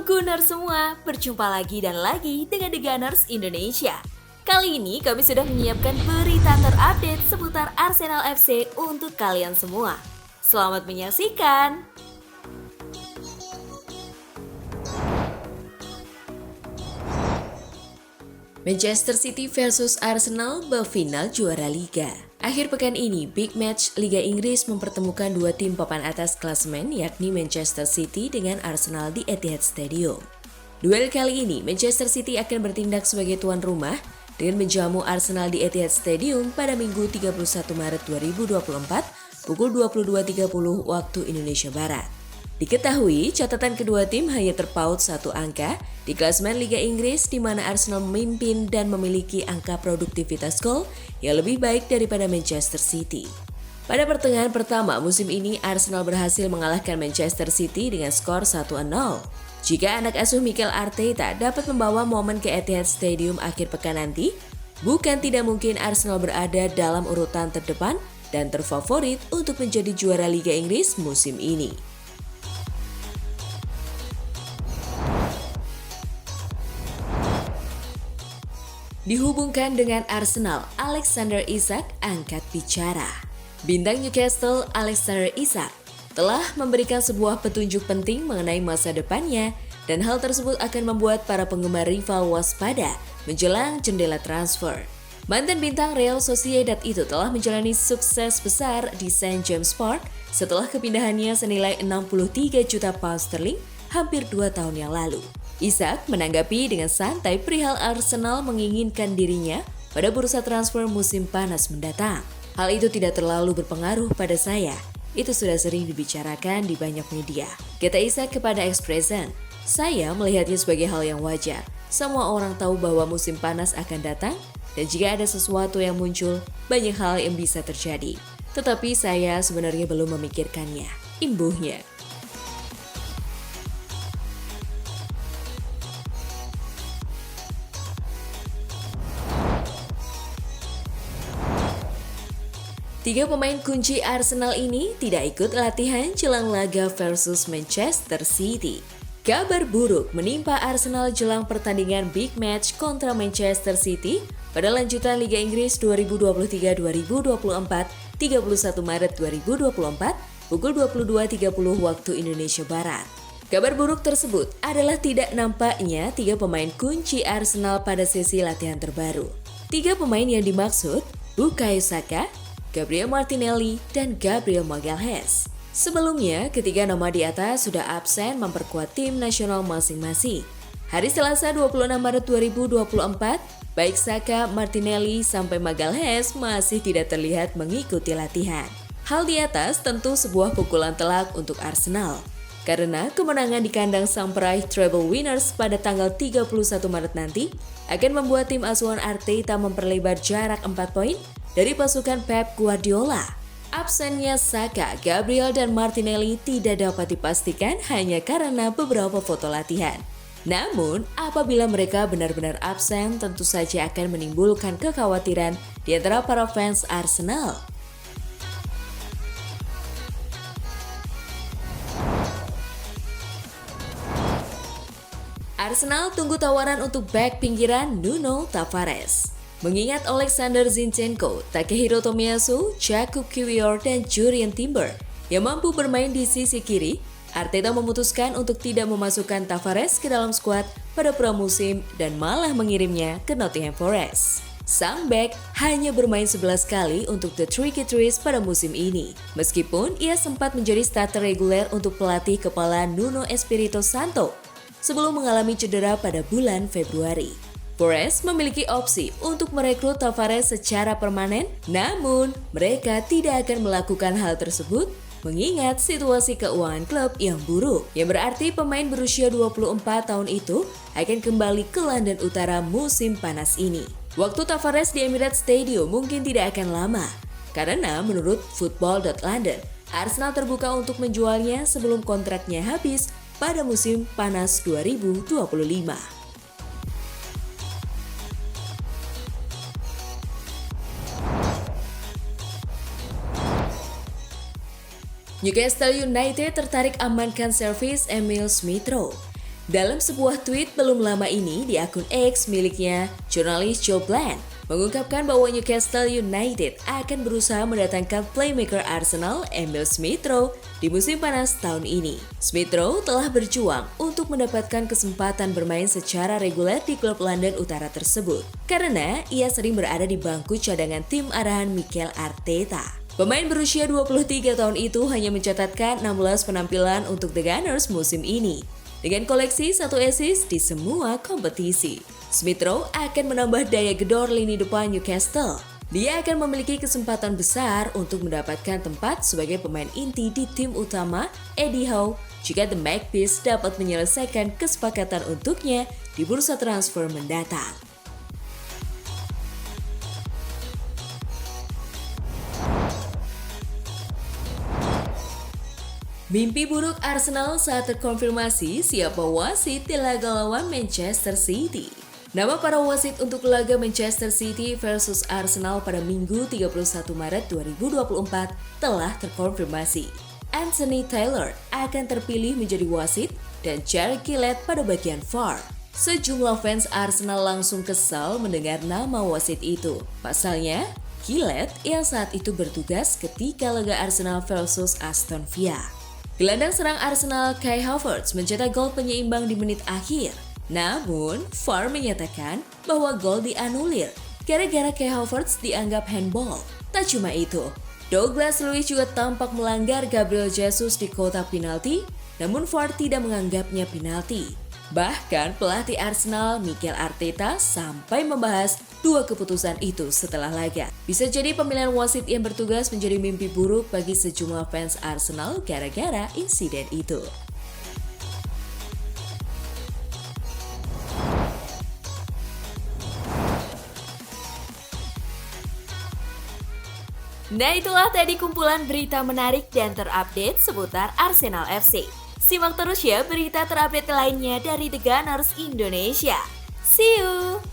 Gunners semua, berjumpa lagi dan lagi dengan The Gunners Indonesia. Kali ini kami sudah menyiapkan berita terupdate seputar Arsenal FC untuk kalian semua. Selamat menyaksikan! Manchester City versus Arsenal babak final juara Liga. Akhir pekan ini, big match Liga Inggris mempertemukan dua tim papan atas klasemen yakni Manchester City dengan Arsenal di Etihad Stadium. Duel kali ini, Manchester City akan bertindak sebagai tuan rumah dengan menjamu Arsenal di Etihad Stadium pada Minggu 31 Maret 2024 pukul 22.30 waktu Indonesia Barat. Diketahui, catatan kedua tim hanya terpaut satu angka di klasemen Liga Inggris di mana Arsenal memimpin dan memiliki angka produktivitas gol yang lebih baik daripada Manchester City. Pada pertengahan pertama musim ini, Arsenal berhasil mengalahkan Manchester City dengan skor 1-0. Jika anak asuh Mikel Arteta dapat membawa momen ke Etihad Stadium akhir pekan nanti, bukan tidak mungkin Arsenal berada dalam urutan terdepan dan terfavorit untuk menjadi juara Liga Inggris musim ini. Dihubungkan dengan Arsenal, Alexander Isak angkat bicara. Bintang Newcastle Alexander Isak telah memberikan sebuah petunjuk penting mengenai masa depannya dan hal tersebut akan membuat para penggemar rival waspada menjelang jendela transfer. Mantan bintang Real Sociedad itu telah menjalani sukses besar di St. James Park setelah kepindahannya senilai 63 juta pound sterling hampir 2 tahun yang lalu. Isak menanggapi dengan santai perihal Arsenal menginginkan dirinya pada bursa transfer musim panas mendatang. Hal itu tidak terlalu berpengaruh pada saya. Itu sudah sering dibicarakan di banyak media. Kata Isak kepada Expressen, saya melihatnya sebagai hal yang wajar. Semua orang tahu bahwa musim panas akan datang dan jika ada sesuatu yang muncul, banyak hal yang bisa terjadi. Tetapi saya sebenarnya belum memikirkannya. Imbuhnya. Tiga pemain kunci Arsenal ini tidak ikut latihan jelang laga versus Manchester City. Kabar buruk menimpa Arsenal jelang pertandingan big match kontra Manchester City pada lanjutan Liga Inggris 2023-2024 31 Maret 2024 pukul 22.30 waktu Indonesia Barat. Kabar buruk tersebut adalah tidak nampaknya tiga pemain kunci Arsenal pada sesi latihan terbaru. Tiga pemain yang dimaksud Bukayo Saka, Gabriel Martinelli, dan Gabriel Magalhaes. Sebelumnya, ketiga nama di atas sudah absen memperkuat tim nasional masing-masing. Hari Selasa 26 Maret 2024, baik Saka, Martinelli, sampai Magalhaes masih tidak terlihat mengikuti latihan. Hal di atas tentu sebuah pukulan telak untuk Arsenal. Karena kemenangan di kandang sang peraih treble winners pada tanggal 31 Maret nanti akan membuat tim asuhan Arteta memperlebar jarak 4 poin dari pasukan Pep Guardiola. Absennya Saka, Gabriel, dan Martinelli tidak dapat dipastikan hanya karena beberapa foto latihan. Namun, apabila mereka benar-benar absen, tentu saja akan menimbulkan kekhawatiran di antara para fans Arsenal. Arsenal tunggu tawaran untuk bek pinggiran Nuno Tavares. Mengingat Alexander Zinchenko, Takehiro Tomiyasu, Jakub Kiwior, dan Jurrien Timber yang mampu bermain di sisi kiri, Arteta memutuskan untuk tidak memasukkan Tavares ke dalam skuad pada pramusim dan malah mengirimnya ke Nottingham Forest. Sang bek hanya bermain 11 kali untuk The Tricky Trees pada musim ini, meskipun ia sempat menjadi starter reguler untuk pelatih kepala Nuno Espirito Santo sebelum mengalami cedera pada bulan Februari. Forest memiliki opsi untuk merekrut Tavares secara permanen, namun mereka tidak akan melakukan hal tersebut mengingat situasi keuangan klub yang buruk, yang berarti pemain berusia 24 tahun itu akan kembali ke London Utara musim panas ini. Waktu Tavares di Emirates Stadium mungkin tidak akan lama, karena menurut Football.London, Arsenal terbuka untuk menjualnya sebelum kontraknya habis pada musim panas 2025. Newcastle United tertarik amankan servis Emil Smith Rowe. Dalam sebuah tweet belum lama ini di akun X miliknya, jurnalis Joe Bland mengungkapkan bahwa Newcastle United akan berusaha mendatangkan playmaker Arsenal Emil Smith Rowe di musim panas tahun ini. Smith Rowe telah berjuang untuk mendapatkan kesempatan bermain secara reguler di klub London Utara tersebut, karena ia sering berada di bangku cadangan tim arahan Mikel Arteta. Pemain berusia 23 tahun itu hanya mencatatkan 16 penampilan untuk The Gunners musim ini, dengan koleksi 1 assist di semua kompetisi. Smith Rowe akan menambah daya gedor lini depan Newcastle. Dia akan memiliki kesempatan besar untuk mendapatkan tempat sebagai pemain inti di tim utama Eddie Howe jika The Magpies dapat menyelesaikan kesepakatan untuknya di bursa transfer mendatang. Mimpi buruk Arsenal saat terkonfirmasi siapa wasit di laga lawan Manchester City. Nama para wasit untuk laga Manchester City versus Arsenal pada Minggu 31 Maret 2024 telah terkonfirmasi. Anthony Taylor akan terpilih menjadi wasit dan Jarred Gillett pada bagian VAR. Sejumlah fans Arsenal langsung kesal mendengar nama wasit itu. Pasalnya, Gillett yang saat itu bertugas ketika laga Arsenal versus Aston Villa. Gelandang serang Arsenal Kai Havertz mencetak gol penyeimbang di menit akhir. Namun, VAR menyatakan bahwa gol dianulir gara-gara Kai Havertz dianggap handball. Tak cuma itu, Douglas Luiz juga tampak melanggar Gabriel Jesus di kotak penalti, namun VAR tidak menganggapnya penalti. Bahkan pelatih Arsenal Mikel Arteta sampai membahas dua keputusan itu setelah laga. Bisa jadi pemilihan wasit yang bertugas menjadi mimpi buruk bagi sejumlah fans Arsenal gara-gara insiden itu. Nah, itulah tadi kumpulan berita menarik dan terupdate seputar Arsenal FC. Simak terus ya berita terupdate lainnya dari The Gunners Indonesia. See you!